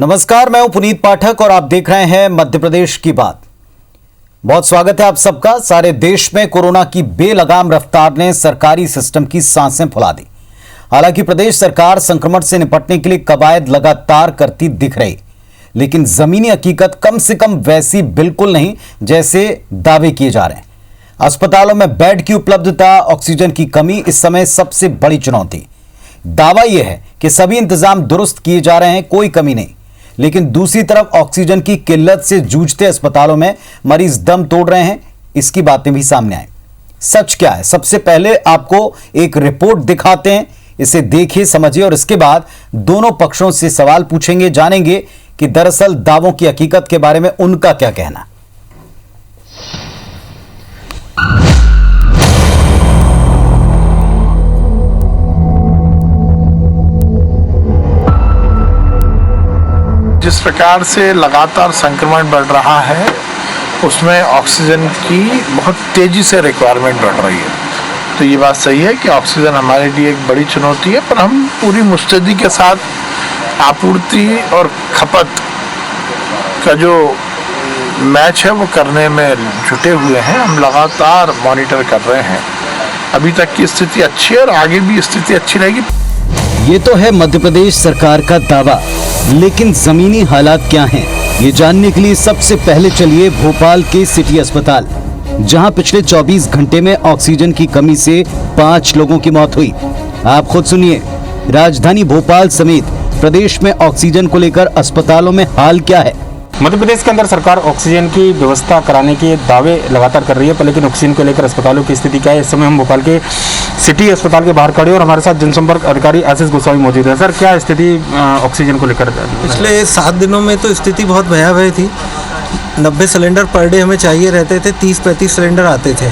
नमस्कार, मैं हूं पुनीत पाठक और आप देख रहे हैं मध्य प्रदेश की बात। बहुत स्वागत है आप सबका। सारे देश में कोरोना की बेलगाम रफ्तार ने सरकारी सिस्टम की सांसें फुला दी। हालांकि प्रदेश सरकार संक्रमण से निपटने के लिए कवायद लगातार करती दिख रही, लेकिन जमीनी हकीकत कम से कम वैसी बिल्कुल नहीं जैसे दावे किए जा रहे हैं। अस्पतालों में बेड की उपलब्धता, ऑक्सीजन की कमी इस समय सबसे बड़ी चुनौती। दावा यह है कि सभी इंतजाम दुरुस्त किए जा रहे हैं, कोई कमी नहीं, लेकिन दूसरी तरफ ऑक्सीजन की किल्लत से जूझते अस्पतालों में मरीज दम तोड़ रहे हैं। इसकी बातें भी सामने आई। सच क्या है, सबसे पहले आपको एक रिपोर्ट दिखाते हैं, इसे देखिए, समझिए और इसके बाद दोनों पक्षों से सवाल पूछेंगे, जानेंगे कि दरअसल दावों की हकीकत के बारे में उनका क्या कहना। जिस प्रकार से लगातार संक्रमण बढ़ रहा है उसमें ऑक्सीजन की बहुत तेज़ी से रिक्वायरमेंट बढ़ रही है। तो ये बात सही है कि ऑक्सीजन हमारे लिए एक बड़ी चुनौती है, पर हम पूरी मुस्तैदी के साथ आपूर्ति और खपत का जो मैच है वो करने में जुटे हुए हैं। हम लगातार मॉनिटर कर रहे हैं। अभी तक की स्थिति अच्छी है और आगे भी स्थिति अच्छी रहेगी। ये तो है मध्य प्रदेश सरकार का दावा, लेकिन जमीनी हालात क्या हैं? ये जानने के लिए सबसे पहले चलिए भोपाल के सिटी अस्पताल, जहां पिछले 24 घंटे में ऑक्सीजन की कमी से 5 लोगों की मौत हुई। आप खुद सुनिए, राजधानी भोपाल समेत प्रदेश में ऑक्सीजन को लेकर अस्पतालों में हाल क्या है। मध्य प्रदेश के अंदर सरकार ऑक्सीजन की व्यवस्था कराने के दावे लगातार कर रही है, पर लेकिन ऑक्सीजन को लेकर अस्पतालों की स्थिति क्या है? इस समय हम भोपाल के सिटी अस्पताल के बाहर खड़े और हमारे साथ जनसंपर्क अधिकारी आशीष गोस्वामी मौजूद है। सर, क्या स्थिति ऑक्सीजन को लेकर? पिछले 7 दिनों में तो स्थिति बहुत भयावह थी। 90 सिलेंडर पर डे हमें चाहिए रहते थे, 30-35 सिलेंडर आते थे।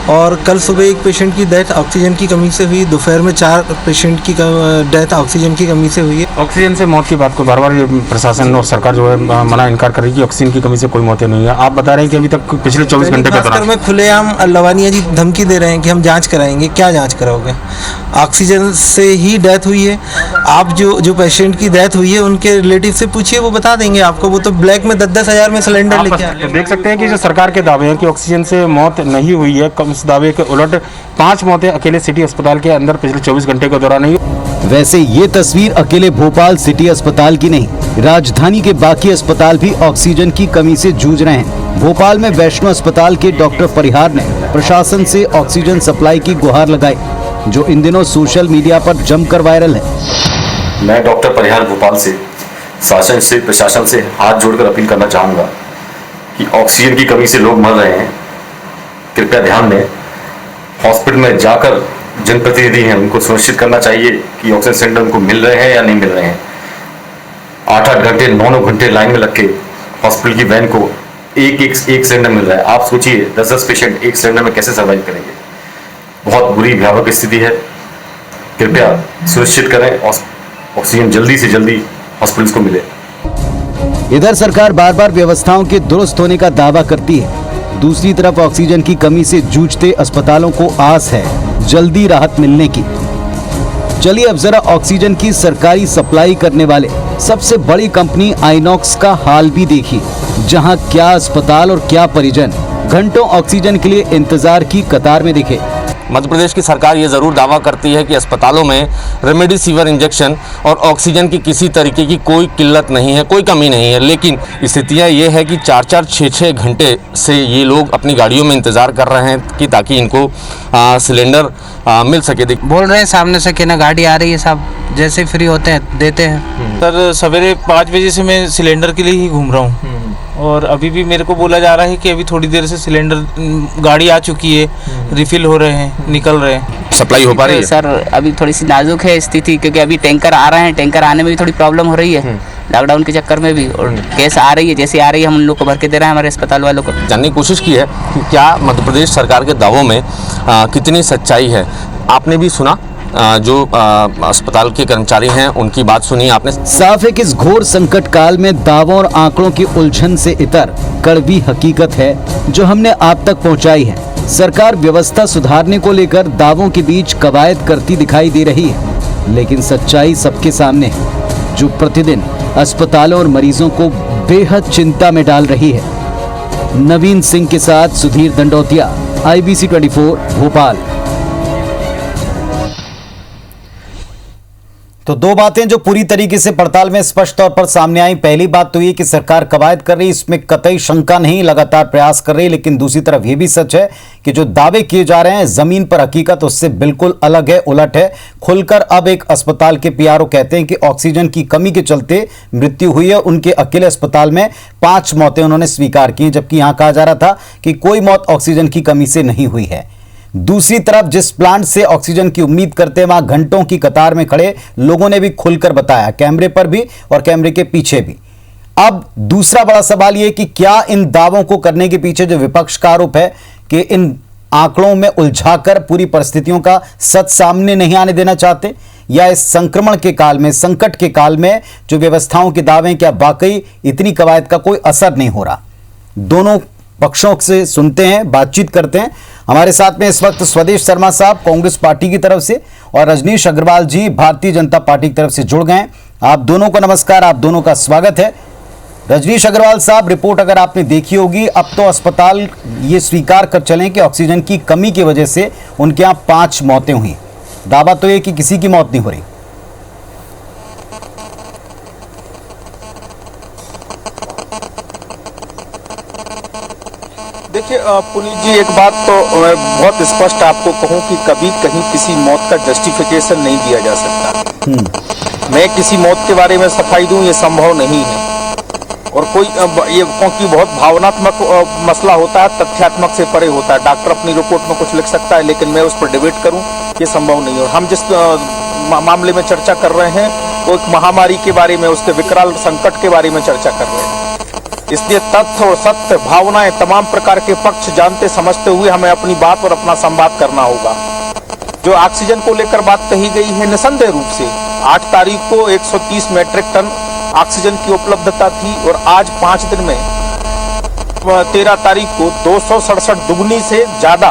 और कल सुबह एक पेशेंट की डेथ ऑक्सीजन की कमी से हुई। दोपहर में 4 पेशेंट की डेथ ऑक्सीजन की कमी से हुई है। ऑक्सीजन से मौत की बात को बार बार प्रशासन और सरकार जो है मना इनकार कर रही है कि ऑक्सीजन की कमी से कोई मौतें नहीं है। आप बता रहे हैं कि अभी तक पिछले 24 घंटे के दौरान में खुलेआम लवानिया जी धमकी दे रहे हैं कि हम जाँच कराएंगे। क्या जाँच कराओगे? ऑक्सीजन से ही डेथ हुई है। आप जो पेशेंट की डेथ हुई है उनके रिलेटिव से पूछिए, वो बता देंगे आपको। वो तो ब्लैक में 10-10 हज़ार में सिलेंडर लेके आए। देख सकते हैं कि जो सरकार के दावे हैं कि ऑक्सीजन से मौत नहीं हुई है, कम इस दावे के उलट 5 मौतें अकेले सिटी अस्पताल के अंदर पिछले 24 घंटे के दौरान हुई। वैसे ये तस्वीर अकेले भोपाल सिटी अस्पताल की नहीं, राजधानी के बाकी अस्पताल भी ऑक्सीजन की कमी से जूझ रहे हैं। भोपाल में वैष्णो अस्पताल के डॉक्टर परिहार ने प्रशासन से ऑक्सीजन सप्लाई की गुहार लगाई, जो इन दिनों सोशल मीडिया पर जमकर वायरल है। मैं डॉक्टर परिहार भोपाल से शासन से, प्रशासन से हाथ जोड़कर अपील करना चाहूँगा कि ऑक्सीजन की कमी से लोग मर रहे हैं। कृपया ध्यान दें। हॉस्पिटल में जाकर जनप्रतिनिधि हैं, उनको सुनिश्चित करना चाहिए कि ऑक्सीजन सिलेंडर उनको मिल रहे हैं या नहीं मिल रहे हैं। 8-8 घंटे 9-9 घंटे लाइन में लग के हॉस्पिटल की वैन को एक सिलेंडर मिल रहा है। आप सोचिए 10-10 पेशेंट एक सिलेंडर में कैसे सर्वाइव करेंगे। बहुत बुरी भयावह स्थिति है। कृपया सुनिश्चित करें ऑक्सीजन जल्दी से जल्दी हॉस्पिटल्स को मिले। इधर सरकार बार बार व्यवस्थाओं के दुरुस्त होने का दावा करती है, दूसरी तरफ ऑक्सीजन की कमी से जूझते अस्पतालों को आस है जल्दी राहत मिलने की। चलिए अब जरा ऑक्सीजन की सरकारी सप्लाई करने वाले सबसे बड़ी कंपनी आइनॉक्स का हाल भी देखिए, जहां क्या अस्पताल और क्या परिजन घंटों ऑक्सीजन के लिए इंतजार की कतार में दिखे। मध्य प्रदेश की सरकार ये ज़रूर दावा करती है कि अस्पतालों में रेमडेसिविर इंजेक्शन और ऑक्सीजन की किसी तरीके की कोई किल्लत नहीं है, कोई कमी नहीं है, लेकिन स्थितियाँ ये है कि 4-4, 6-6 घंटे से ये लोग अपनी गाड़ियों में इंतज़ार कर रहे हैं कि ताकि इनको सिलेंडर मिल सके। बोल रहे हैं सामने से कि ना गाड़ी आ रही है साहब, जैसे फ्री होते हैं देते हैं। सर, सवेरे 5 बजे से मैं सिलेंडर के लिए ही घूम रहा हूँ और अभी भी मेरे को बोला जा रहा है कि अभी थोड़ी देर से सिलेंडर गाड़ी आ चुकी है, रिफिल हो रहे हैं, निकल रहे हैं। सप्लाई हो पा रही है? सर, अभी थोड़ी सी नाजुक है स्थिति, क्योंकि अभी टैंकर आ रहे हैं, टैंकर आने में भी थोड़ी प्रॉब्लम हो रही है लॉकडाउन के चक्कर में भी, और केस आ रही है, जैसे आ रही है हम उन लोग को भर के दे रहे हैं हमारे अस्पताल वालों को। जानने की कोशिश की है कि क्या मध्य प्रदेश सरकार के दावों में कितनी सच्चाई है। आपने भी सुना, जो अस्पताल के कर्मचारी हैं उनकी बात सुनी आपने। साफ है कि इस घोर संकट काल में दावों और आंकड़ों की उलझन से इतर कड़वी हकीकत है जो हमने आप तक पहुंचाई है। सरकार व्यवस्था सुधारने को लेकर दावों के बीच कवायद करती दिखाई दे रही है, लेकिन सच्चाई सबके सामने है, जो प्रतिदिन अस्पतालों और मरीजों को बेहद चिंता में डाल रही है। नवीन सिंह के साथ सुधीर दंडोतिया, IBC 24 भोपाल। तो दो बातें जो पूरी तरीके से पड़ताल में स्पष्ट तौर पर सामने आई। पहली बात तो ये कि सरकार कवायद कर रही, इसमें कतई शंका नहीं, लगातार प्रयास कर रही। लेकिन दूसरी तरफ ये भी सच है कि जो दावे किए जा रहे हैं जमीन पर हकीकत उससे बिल्कुल अलग है, उलट है। खुलकर अब एक अस्पताल के PRO कहते हैं कि ऑक्सीजन की कमी के चलते मृत्यु हुई है। उनके अकेले अस्पताल में 5 मौतें उन्होंने स्वीकार की, जबकि यहां कहा जा रहा था कि कोई मौत ऑक्सीजन की कमी से नहीं हुई है। दूसरी तरफ जिस प्लांट से ऑक्सीजन की उम्मीद करते वहां घंटों की कतार में खड़े लोगों ने भी खुलकर बताया, कैमरे पर भी और कैमरे के पीछे भी। अब दूसरा बड़ा सवाल यह कि क्या इन दावों को करने के पीछे जो विपक्ष का आरोप है कि इन आंकड़ों में उलझाकर पूरी परिस्थितियों का सच सामने नहीं आने देना चाहते, या इस संक्रमण के काल में, संकट के काल में जो व्यवस्थाओं के दावे, क्या वाकई इतनी कवायद का कोई असर नहीं हो रहा? दोनों पक्षों से सुनते हैं, बातचीत करते हैं। हमारे साथ में इस वक्त स्वदेश शर्मा साहब कांग्रेस पार्टी की तरफ से और रजनीश अग्रवाल जी भारतीय जनता पार्टी की तरफ से जुड़ गए हैं। आप दोनों को नमस्कार, आप दोनों का स्वागत है। रजनीश अग्रवाल साहब, रिपोर्ट अगर आपने देखी होगी, अब तो अस्पताल ये स्वीकार कर चलें कि ऑक्सीजन की कमी की वजह से उनके यहाँ 5 मौतें हुई। दावा तो ये कि किसी की मौत नहीं हो रही। देखिए पुनीत जी, एक बात तो मैं बहुत स्पष्ट आपको कहूं कि कभी कहीं किसी मौत का जस्टिफिकेशन नहीं दिया जा सकता। मैं किसी मौत के बारे में सफाई दूं ये संभव नहीं है, और कोई ये क्योंकि बहुत भावनात्मक मसला होता है, तथ्यात्मक से परे होता है। डॉक्टर अपनी रिपोर्ट में कुछ लिख सकता है, लेकिन मैं उस पर डिबेट करूं ये संभव नहीं है। और हम जिस मामले में चर्चा कर रहे हैं वो एक महामारी के बारे में, उसके विकराल संकट के बारे में चर्चा कर रहे हैं। इसलिए तथ्य और सत्य, भावनाएं, तमाम प्रकार के पक्ष जानते समझते हुए हमें अपनी बात और अपना संवाद करना होगा। जो ऑक्सीजन को लेकर बात कही गई है, निसंदेह रूप से 8 तारीख को 130 मैट्रिक टन ऑक्सीजन की उपलब्धता थी, और आज 5 दिन में 13 तारीख को 267 दुगनी से ज्यादा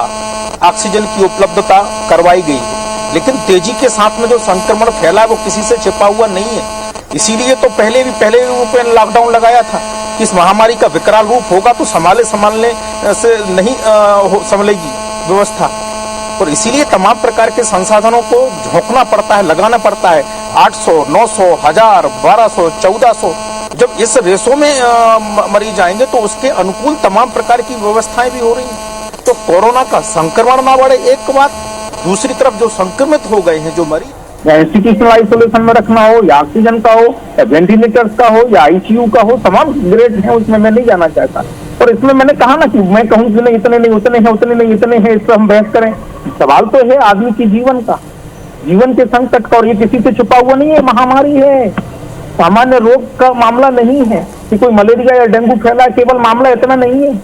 ऑक्सीजन की उपलब्धता करवाई गई है। लेकिन तेजी के साथ में जो संक्रमण फैला है वो किसी से छिपा हुआ नहीं है। इसीलिए तो पहले भी लॉकडाउन लगाया था कि इस महामारी का विकराल रूप होगा तो संभालने से नहीं संभलेगी व्यवस्था, और इसीलिए तमाम प्रकार के संसाधनों को झोंकना पड़ता है, लगाना पड़ता है। 800, 900, 1000, 1200, 1400 जब इस रेशो में मरीज आएंगे तो उसके अनुकूल तमाम प्रकार की व्यवस्थाएं भी हो रही हैं। तो कोरोना का संक्रमण ना बढ़े एक बात, दूसरी तरफ जो संक्रमित हो गए हैं जो मरीज, या इंस्टीट्यूशनल आइसोलेशन में रखना हो, या ऑक्सीजन का हो, या वेंटिलेटर्स का हो, या ICU का हो, तमाम ग्रेड है, उसमें मैं नहीं जाना चाहता। और इसमें मैंने कहा ना कि मैं कहूँ कि नहीं इतने नहीं, उतने हैं, उतने नहीं, इतने हैं, इस पर हम बहस करें। सवाल तो है आदमी की जीवन का, जीवन के संकट का, और ये किसी से छुपा हुआ नहीं है। महामारी है, सामान्य रोग का मामला नहीं है कि कोई मलेरिया या डेंगू फैला, केवल मामला इतना नहीं है।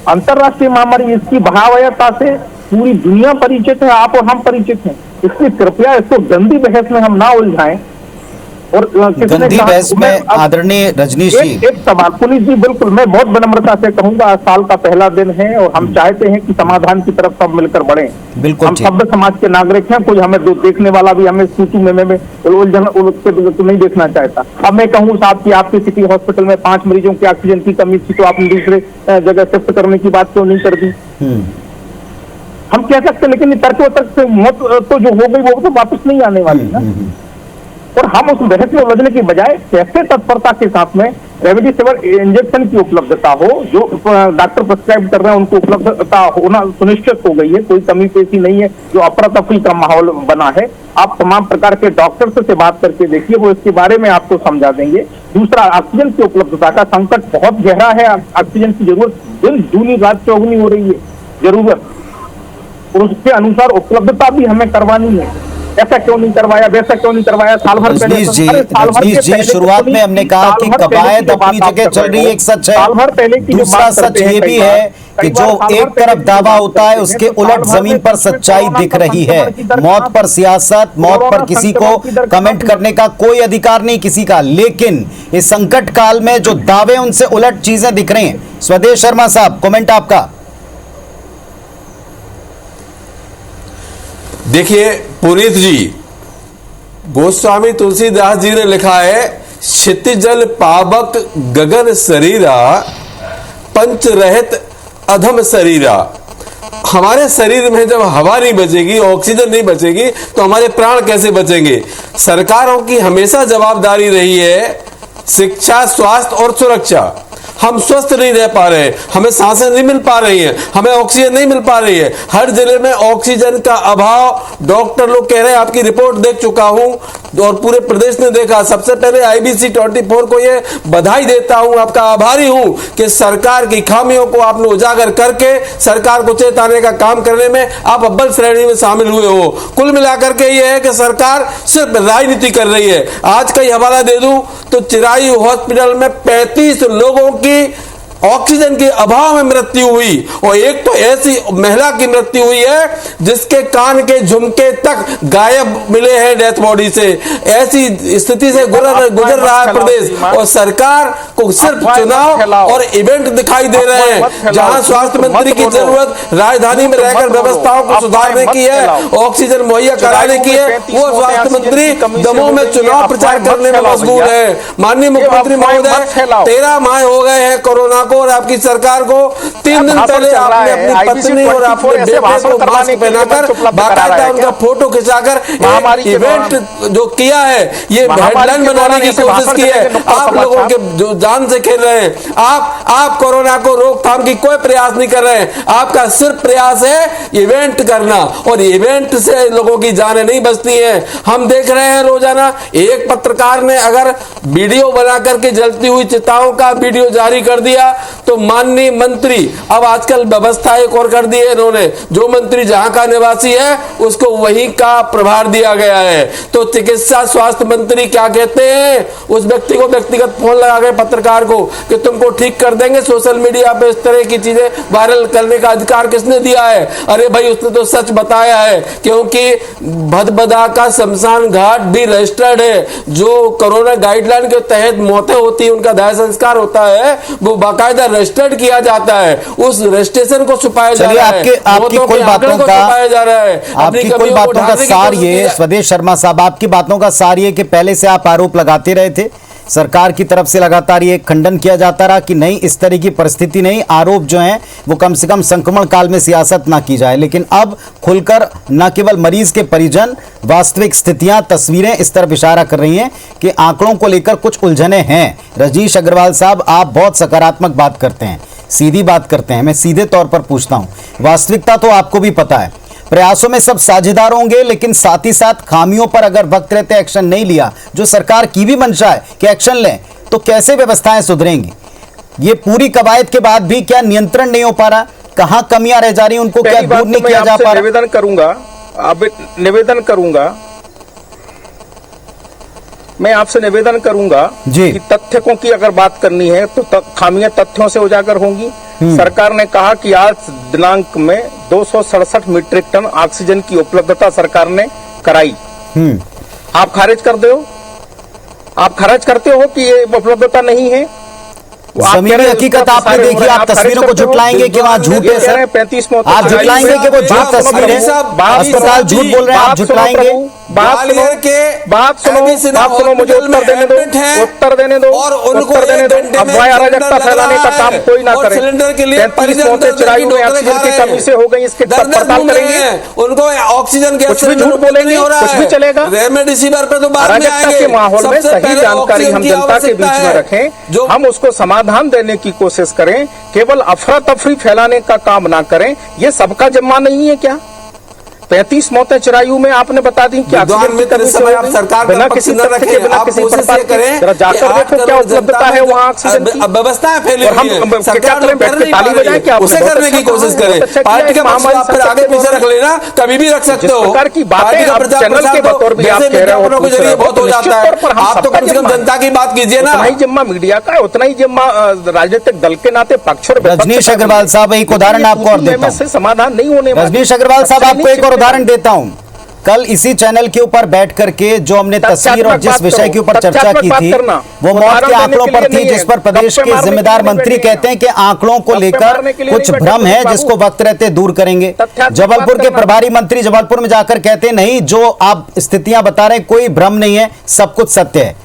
अंतरराष्ट्रीय महामारी, इसकी भयावहता से पूरी दुनिया परिचित है, आप और हम परिचित हैं। इसलिए कृपया इसको गंदी बहस में हम ना उलझाएं। और गंदी बहस में आदरणीय रजनीश जी, एक सवाल पुनीत जी, बिल्कुल मैं बहुत विनम्रता से कहूंगा, आज साल का पहला दिन है और हम चाहते हैं कि समाधान की तरफ सब मिलकर बढ़ें। बिल्कुल हम सभ्य समाज के नागरिक हैं, कोई हमें देखने वाला भी हमें सूचू में उलझन नहीं देखना चाहता। अब मैं कहूँ साहब कि आपके सिटी हॉस्पिटल में 5 मरीजों की ऑक्सीजन की कमी थी, तो आपने दूसरे जगह शिफ्ट करने की बात क्यों नहीं कर दी? हम कह सकते, लेकिन तर्क से मौत तो जो हो गई वो तो वापस नहीं आने वाली ना। और हम उस बहस में उलझने की बजाय कैसे तत्परता के साथ में रेमडेसिविर इंजेक्शन की उपलब्धता हो, जो डॉक्टर प्रिस्क्राइब कर रहे हैं उनको उपलब्धता होना सुनिश्चित हो गई है, कोई कमी पेशी नहीं है, जो अफरा-तफरी का माहौल बना है। आप तमाम प्रकार के डॉक्टर से बात करके देखिए, वो इसके बारे में आपको समझा देंगे। दूसरा, ऑक्सीजन की उपलब्धता का संकट बहुत गहरा है। ऑक्सीजन की जरूरत दिन दूनी रात चौगुनी हो रही है जरूरत, और उसके अनुसार उपलब्धता भी हमें करवानी है। ऐसा क्यों नहीं करवाया, वैसा क्यों नहीं करवाया? साल भर पहले रजनीश जी, शुरुआत में हमने कहा कि कवायद अपनी जगह चल रही है, एक सच है। दूसरा सच ये भी है कि जो एक तरफ दावा होता है उसके उलट जमीन पर सच्चाई दिख रही है। मौत पर सियासत, मौत पर किसी को कमेंट करने का कोई अधिकार नहीं किसी का, लेकिन इस संकट काल में जो दावे उनसे उलट चीजें दिख रही हैं। स्वदेश शर्मा साहब, कमेंट आपका। देखिए पुनीत जी, गोस्वामी तुलसीदास जी ने लिखा है क्षितिजल पावक गगन शरीरा, पंच रहित अधम शरीरा। हमारे शरीर में जब हवा नहीं बचेगी, ऑक्सीजन नहीं बचेगी, तो हमारे प्राण कैसे बचेंगे? सरकारों की हमेशा जवाबदारी रही है शिक्षा, स्वास्थ्य और सुरक्षा। हम स्वस्थ नहीं रह पा रहे, हमें सांसें नहीं मिल पा रही हैं, हमें ऑक्सीजन नहीं मिल पा रही है। हर जिले में ऑक्सीजन का अभाव, डॉक्टर लोग कह रहे हैं, आपकी रिपोर्ट देख चुका हूं और पूरे प्रदेश ने देखा। सबसे पहले IBC 24 को ये बधाई देता हूं, आपका आभारी हूं कि सरकार की खामियों को आपने उजागर करके सरकार को चेताने का काम करने में आप अव्वल श्रेणी में शामिल हुए हो। कुल मिलाकर के ये है कि सरकार सिर्फ राजनीति कर रही है। आज का ही हवाला दे दूं तो चिरायु हॉस्पिटल में 35 लोगों की ऑक्सीजन के अभाव में मृत्यु हुई और एक तो ऐसी महिला की मृत्यु हुई है जिसके कान के झुमके तक गायब मिले हैं डेथ बॉडी से। ऐसी स्थिति से गुजर रहा है प्रदेश और सरकार को सिर्फ चुनाव और इवेंट दिखाई दे रहे हैं। जहां स्वास्थ्य मंत्री की जरूरत राजधानी में रहकर व्यवस्थाओं को सुधारने की है, ऑक्सीजन मुहैया कराने की है, वो स्वास्थ्य मंत्री दमोह में चुनाव प्रचार करने में मशगूल है। माननीय मुख्यमंत्री महोदय 13 माह हो गए हैं कोरोना और आपकी सरकार को। 3 दिन पहले आपने अपनी पत्नी और अपने बेटे को मास्क पहनाकर बाकायदा उनका फोटो खिंचाकर इवेंट जो किया है, ये हेडलाइन बनाने की कोशिश की है। आप लोगों के जो जान से खेल रहे हैं। आप कोरोना को रोकथाम की कोई प्रयास नहीं कर रहे हैं। आपका सिर्फ प्रयास है इवेंट करना और इवेंट से लोगों की जानें नहीं बचती हैं। हम देख रहे हैं रोजाना एक पत्रकार ने अगर वीडियो बना करके जलती हुई चिताओं का वीडियो जारी कर दिया तो माननीय मंत्री, अब आजकल व्यवस्था एक और कर दी है इन्होंने, जो मंत्री जहां का निवासी है उसको वहीं का प्रभार दिया गया है। तो चिकित्सा स्वास्थ्य मंत्री क्या कहते हैं, उस व्यक्ति को व्यक्तिगत फोन लगा के पत्रकार को कि तुमको ठीक कर देंगे। सोशल मीडिया पे इस तरह की चीजें वायरल करने का अधिकार किसने दिया है? अरे भाई उसने तो सच बताया है, क्योंकि भदभदा का शमशान घाट भी रजिस्टर्ड है। जो कोरोना गाइडलाइन के तहत मौतें होती है, उनका दाह संस्कार होता है, वो बाकायदा रजिस्टर्ड किया जाता है। उस रजिस्ट्रेशन को छुपाया जा रहा है, आपकी कुल बातों का जा रहा है। आपकी कुल बातों का सार ये, स्वदेश शर्मा साहब, आपकी बातों का सार ये कि पहले से आप आरोप लगाते रहे थे, सरकार की तरफ से लगातार ये खंडन किया जाता रहा कि नहीं इस तरह की परिस्थिति नहीं, आरोप जो हैं वो कम से कम संक्रमण काल में सियासत ना की जाए। लेकिन अब खुलकर न केवल मरीज के परिजन, वास्तविक स्थितियां, तस्वीरें इस तरफ इशारा कर रही हैं कि आंकड़ों को लेकर कुछ उलझने हैं। रजनीश अग्रवाल साहब, आप बहुत सकारात्मक बात करते हैं, सीधी बात करते हैं। मैं सीधे तौर पर पूछता हूं, वास्तविकता तो आपको भी पता है, प्रयासों में सब साझेदार होंगे, लेकिन साथ ही साथ खामियों पर अगर वक्त रहते एक्शन नहीं लिया, जो सरकार की भी मंशा है कि एक्शन लें, तो कैसे व्यवस्थाएं सुधरेंगी? ये पूरी कवायद के बाद भी क्या नियंत्रण नहीं हो पा रहा? कहां कमियां रह जा रही हैं, उनको क्या दूर नहीं किया जा पा रहा? निवेदन करूंगा मैं आपसे निवेदन करूंगा कि तथ्यों की अगर बात करनी है तो खामियां तथ्यों से उजागर होंगी। सरकार ने कहा कि आज दिनांक में 267 मीट्रिक टन ऑक्सीजन की उपलब्धता सरकार ने कराई। आप खारिज कर दो, आप खारिज करते हो कि ये उपलब्धता नहीं है। जमीनी हकीकत आपने देखी, आप तस्वीरों को झुटलाएंगे कि वहाँ झूठ है सर? 35 मौत, आप झुटलाएंगे कि वो झूठ तस्वीरें, अस्पताल झूठ बोल रहे हैं, आप झुटलाएंगे? बात सुनो, मुझे उत्तर देने दो और उनको अफवाह अराजकता फैलाने का काम कोई ना करे। 35 मौतें चिरायु में ऑक्सीजन की कमी से हो गई, इसके पड़ताल करेंगे। उनको ऑक्सीजन के कुछ भी झूठ बोलेंगे, कुछ भी चलेगा। रेमडेसिविर पे तो बाद में अराजकता के माहौल में सही जानकारी हम जनता के बीच में रखें, हम उसको समाधान देने की कोशिश करें, केवल अफरा तफरी फैलाने का काम ना करें। ये सबका जिम्मा नहीं है क्या? 35 मौतें चिरायु में आपने बता दी कि सरकार बिना किसी तथ्य के, बिना किसी पड़ताल के जाकर देखो क्या उपलब्धता है वहाँ ऑक्सीजन की। व्यवस्था फैली हुई है, क्या करें, बैठ के ताली बजाएं? क्या उसे करने की कोशिश करें? पार्टी का महामारी आप फिर आगे पीछे रख लेना, कभी भी रख सकते हो। सरकार की बातें चैनल के बतौर भी आप कह रहे हो के जरिए बहुत हो जाता है। आप तो कम से कम जनता की बात कीजिए ना। उतना ही जिम्मा मीडिया का है, उतना ही जिम्मा राजनीतिक दल के नाते पक्ष और रजनीश अग्रवाल साहब, एक उदाहरण आपको और देता हूं, समाधान नहीं होने। रजनीश अग्रवाल साहब, आपको एक और उदाहरण देता हूं। कल इसी चैनल के ऊपर बैठ करके जो हमने तस्वीर और जिस विषय के ऊपर चर्चा की थी वो मौत के आंकड़ों पर थी, जिस पर प्रदेश के जिम्मेदार मंत्री कहते हैं कि आंकड़ों को लेकर कुछ भ्रम है जिसको वक्त रहते दूर करेंगे। जबलपुर के प्रभारी मंत्री जबलपुर में जाकर कहते हैं नहीं, जो आप स्थितियां बता रहे हैं कोई भ्रम नहीं है, सब कुछ सत्य है।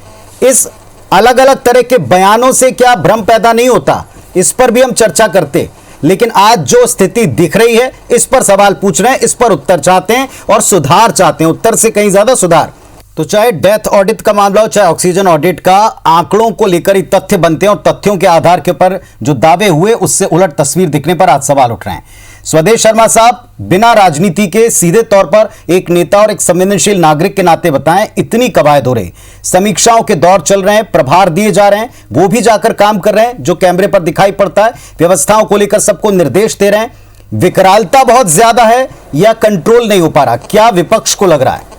इस अलग अलग तरह के बयानों से क्या भ्रम पैदा नहीं होता, इस पर भी हम चर्चा करते। लेकिन आज जो स्थिति दिख रही है, इस पर सवाल पूछ रहे हैं, इस पर उत्तर चाहते हैं और सुधार चाहते हैं, उत्तर से कहीं ज्यादा सुधार। तो चाहे डेथ ऑडिट का मामला हो, चाहे ऑक्सीजन ऑडिट का, आंकड़ों को लेकर ही तथ्य बनते हैं और तथ्यों के आधार के ऊपर जो दावे हुए उससे उलट तस्वीर दिखने पर आज सवाल उठ रहे हैं। स्वदेश शर्मा साहब, बिना राजनीति के सीधे तौर पर एक नेता और एक संवेदनशील नागरिक के नाते बताएं, इतनी कवायद हो रही, समीक्षाओं के दौर चल रहे हैं, प्रभार दिए जा रहे हैं, वो भी जाकर काम कर रहे हैं जो कैमरे पर दिखाई पड़ता है, व्यवस्थाओं को लेकर सबको निर्देश दे रहे हैं, विकरालता बहुत ज्यादा है या कंट्रोल नहीं हो पा रहा, क्या विपक्ष को लग रहा है?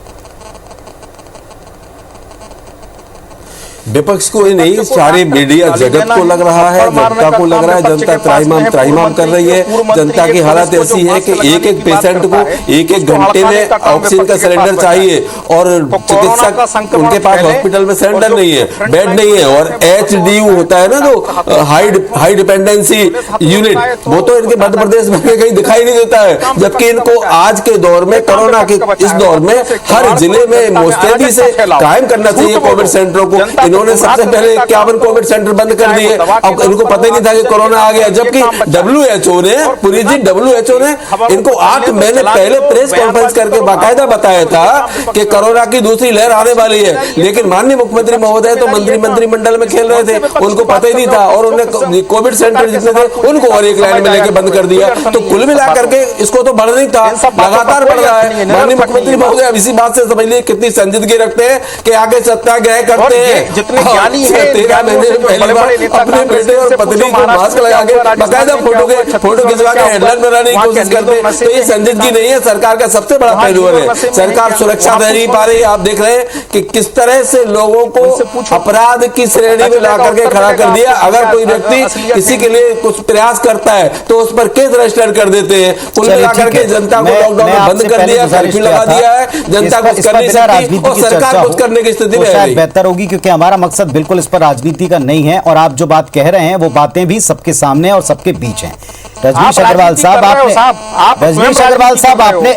विपक्ष को ही नहीं, सारे मीडिया जगत को लग रहा है, जनता को लग रहा है, जनता त्राहिमाम कर रही है। जनता की हालत ऐसी है कि एक एक पेशेंट को एक एक घंटे में ऑक्सीजन का सिलेंडर चाहिए और चिकित्सक उनके पास हॉस्पिटल में सिलेंडर नहीं है, बेड नहीं है। और HDU होता है ना, जो हाई डिपेंडेंसी यूनिट, वो तो इनके मध्य प्रदेश में कहीं दिखाई नहीं देता है। जबकि इनको आज के दौर में, कोरोना के इस दौर में, हर जिले में मुस्तैदी से कायम करना चाहिए कोविड सेंटरों को। इन्होंने सबसे पहले 51 कोविड सेंटर बंद कर दिए, अब इनको पता ही नहीं था कि कोरोना आ गया। जबकि WHO ने, पुरी जी WHO ने इनको 8 महीने पहले प्रेस कॉन्फ्रेंस करके बाकायदा बताया था कि कोरोना की दूसरी लहर आने वाली है। लेकिन माननीय मुख्यमंत्री महोदय तो मंत्रिमंडल में खेल रहे थे, उनको पता ही नहीं था और उन्होंने कोविड सेंटर जितने थे उनको और एक लाइन में लेके बंद कर दिया। तो कुल मिलाकर के इसको तो बढ़ नहीं था, लगातार बढ़ रहा है। माननीय मुख्यमंत्री महोदय अब इसी बात से समझ लीजिए कितनी संजीदगी रखते हैं कि आगे सत्याग्रह करते हैं। जितने ज्ञानी है, 13 महीने में पहली बार अपने बेटे और पत्नी को मास्क लगा के बाकायदा फोटो खिंचवा के हेडलाइन बनाने की कोशिश करते हैं। तो ये संजीदगी नहीं है, सरकार का सबसे बड़ा फेल्यूर है। सरकार सुरक्षा दे नहीं पा रही। आप देख रहे हैं कि किस तरह से लोगों को अपराध की श्रेणी में ला करके खड़ा कर दिया। अगर कोई व्यक्ति किसी के लिए कुछ प्रयास करता है तो उस पर केस रजिस्टर कर देते हैं। कुल मिलाकर के जनता को लॉकडाउन में बंद कर दिया, कर्फ्यू लगा दिया है, जनता कुछ कर नहीं सकती और सरकार कुछ करने की स्थिति में है। बेहतर होगी, क्योंकि हमारा मकसद बिल्कुल इस पर राजनीति का नहीं है और आप जो बात कह रहे हैं वो बातें भी सबके सामने और सबके बीच हैं। रजनीश अग्रवाल साहब,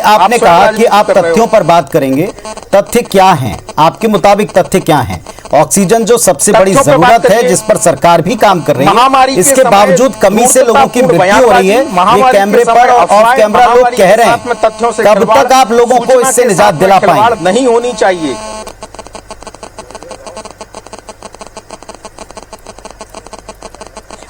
आपने कहा कि आप तथ्यों पर बात करेंगे। तथ्य क्या हैं आपके मुताबिक? तथ्य क्या हैं? ऑक्सीजन जो सबसे बड़ी जरूरत है, जिस पर सरकार भी काम कर रही है, इसके बावजूद कमी से लोगों की मृत्यु हो रही है, ये कैमरे पर और ऑफ कैमरा लोग कह रहे हैं। कब तक आप लोगों को इससे निजात दिला पाएंगे? नहीं होनी चाहिए।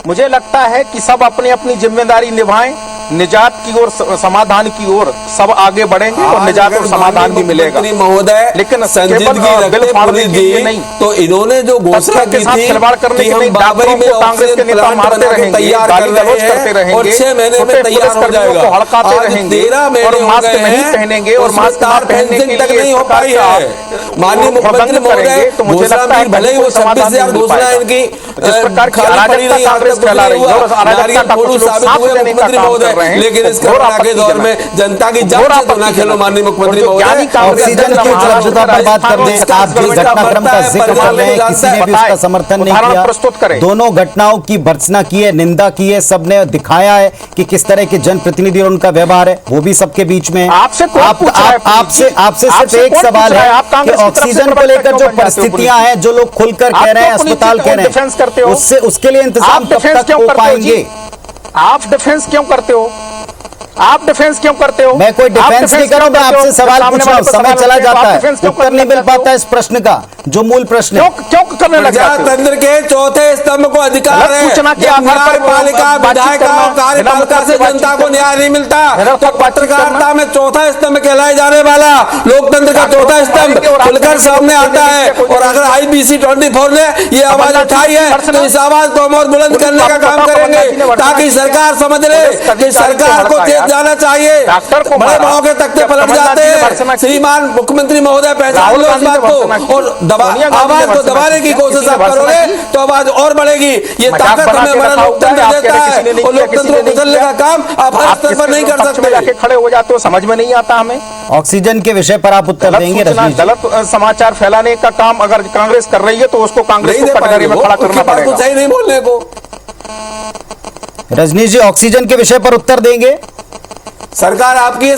मुझे लगता है कि सब अपनी अपनी जिम्मेदारी निभाएं, निजात की ओर, समाधान की ओर सब आगे बढ़ेंगे और निजात और समाधान भी मिलेगा। महोदय, लेकिन संजीदगी बिल फाड़ने के लिए नहीं, तो इन्होंने जो घोषणा की थी खिलवाड़ करने के लिए बाबरी में कांग्रेस के नेता मारते रहेंगे, तैयार गाली गलौज करते रहेंगे और 6 महीने में तैयार हो जाएगा, हड़काते रहेंगे 13 महीने और मास्क नहीं पहनेंगे और मास्क ना पहनने के लिए नहीं हो पाई है। माननीय मुख्यमंत्री महोदय, तो मुझे लगता है भले ही वो 26,000 घोषणा इनकी जिस प्रकार की अराजकता कांग्रेस फैला रही है और अराजकता का कुछ लोग साथ देने का काम कर रहे हैं, लेकिन इस कोरोना के दौर में जनता की जान से तो ना खेलो। माननीय मुख्यमंत्री महोदय, ऑक्सीजन की उपलब्धता पर बात कर दें। आप जिस घटनाक्रम का जिक्र कर रहे हैं, किसी ने भी उसका समर्थन नहीं किया। दोनों घटनाओं की भर्त्सना की है, निंदा की है, सबने दिखाया है कि किस तरह के जनप्रतिनिधि और उनका व्यवहार है, वो भी सबके बीच में। आपसे सिर्फ एक सवाल है कि ऑक्सीजन को लेकर जो परिस्थितियां हैं, जो लोग खुलकर कह रहे हैं, अस्पताल कह रहे हैं, उसके लिए इंतजाम कब तक हो पाएंगे? आप डिफेंस क्यों करते हो? आप डिफेंस क्यों करते हो? मैं कोई डिफेंस नहीं कर रहा हूं, मैं आपसे सवाल पूछ रहा हूं। समय चला जाता है, उत्तर नहीं मिल पाता इस प्रश्न का जो मूल प्रश्न है। क्यों करने लग जाते हो? प्रजातंत्र के चौथे स्तंभ को अधिकार है। न्यायपालिका, विधायिका और कार्यपालिका से जनता को न्याय नहीं मिलता तो पत्रकारिता में चौथा स्तंभ कहलाए जाने वाला लोकतंत्र का चौथा स्तंभ खुलकर सामने आता है। और अगर IBC 24 ने ये आवाज उठाई है तो इस आवाज को हम और बुलंद करने का काम करेंगे, ताकि सरकार समझ ले कि सरकार को चेत जाना चाहिए। बड़े भाव के तख्ते पलट जाते हैं। श्रीमान मुख्यमंत्री महोदय, पहचान लो इस बात को और आवाज को दबाने की कोशिश आप करोगे तो आवाज और बढ़ेगी। ये ताकत हमें हमारा लोकतंत्र देता है और लोकतंत्र को बदलने का काम आप हर स्तर पर नहीं कर सकते। खड़े हो जाते हो, समझ में नहीं आता हमें। ऑक्सीजन के विषय पर आप उत्तर देंगे? गलत समाचार फैलाने का काम अगर कांग्रेस कर रही है तो उसको कांग्रेस को कटघरे में खड़ा करना पड़ेगा। सही नहीं बोलने को। रजनीश जी, ऑक्सीजन के विषय पर उत्तर देंगे? सरकार आपकी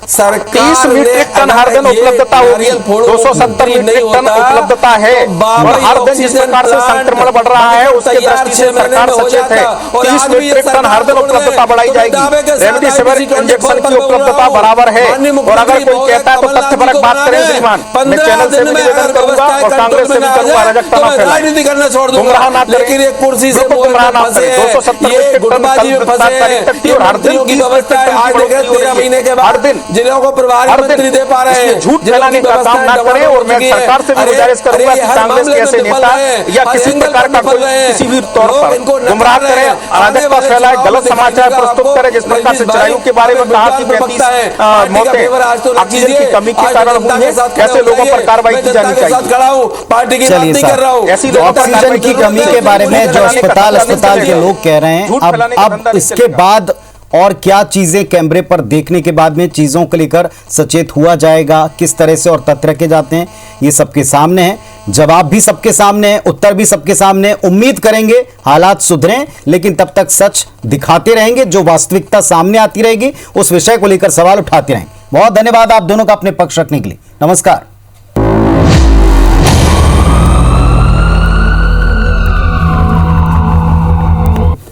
सरकार 30 मीट्रिक टन हर दिन उपलब्धता होगी, 270 मीट्रिक टन उपलब्धता है और हर दिन जिस प्रकार से संक्रमण बढ़ रहा है उसके दृष्टि से सरकार सचेत है। 30 मीट्रिक टन हर दिन उपलब्धता बढ़ाई जाएगी। रेमडेसिविर इंजेक्शन की उपलब्धता बराबर है और अगर कोई कहता है तो तथ्यपरक बात करें श्रीमान। मैं चैनल से भी निवेदन करूंगा और कांग्रेस से भी करूंगा, अराजकता ना फैलाएं, गुमराह ना करें, कुर्सी से गुमराह ना करें। 270 मीट्रिक टन कल थी और हर दिन की व्यवस्था है। आज देखें 13 महीने के बाद जिलों को प्रभारी मंत्री दे पा रहे हैं, झूठ फैलाने का काम ना करें। और मैं सरकार से भी गुजारिश करूंगा कि कांग्रेस के ऐसे नेता या किसी प्रकार का कोई किसी भी तौर पर गुमराह करे, अराजकता फैलाए, गलत समाचार प्रस्तुत करे, जिस प्रकार से चिरायु के बारे में कहा कि 35 मौतें ऑक्सीजन की कमी के कारण हुई है, ऐसे लोगों पर कार्रवाई की जानी चाहिए। चलिए सर, ऑक्सीजन की कमी के बारे में जो अस्पताल के लोग कह रहे हैं, अब इसके बाद और क्या चीजें कैमरे पर देखने के बाद में चीजों को लेकर सचेत हुआ जाएगा, किस तरह से और तथ्य रखे जाते हैं, ये सबके सामने है। जवाब भी सबके सामने है, उत्तर भी सबके सामने है। उम्मीद करेंगे हालात सुधरें, लेकिन तब तक सच दिखाते रहेंगे, जो वास्तविकता सामने आती रहेगी उस विषय को लेकर सवाल उठाते रहेंगे। बहुत धन्यवाद आप दोनों का अपने पक्ष रखने के लिए। नमस्कार।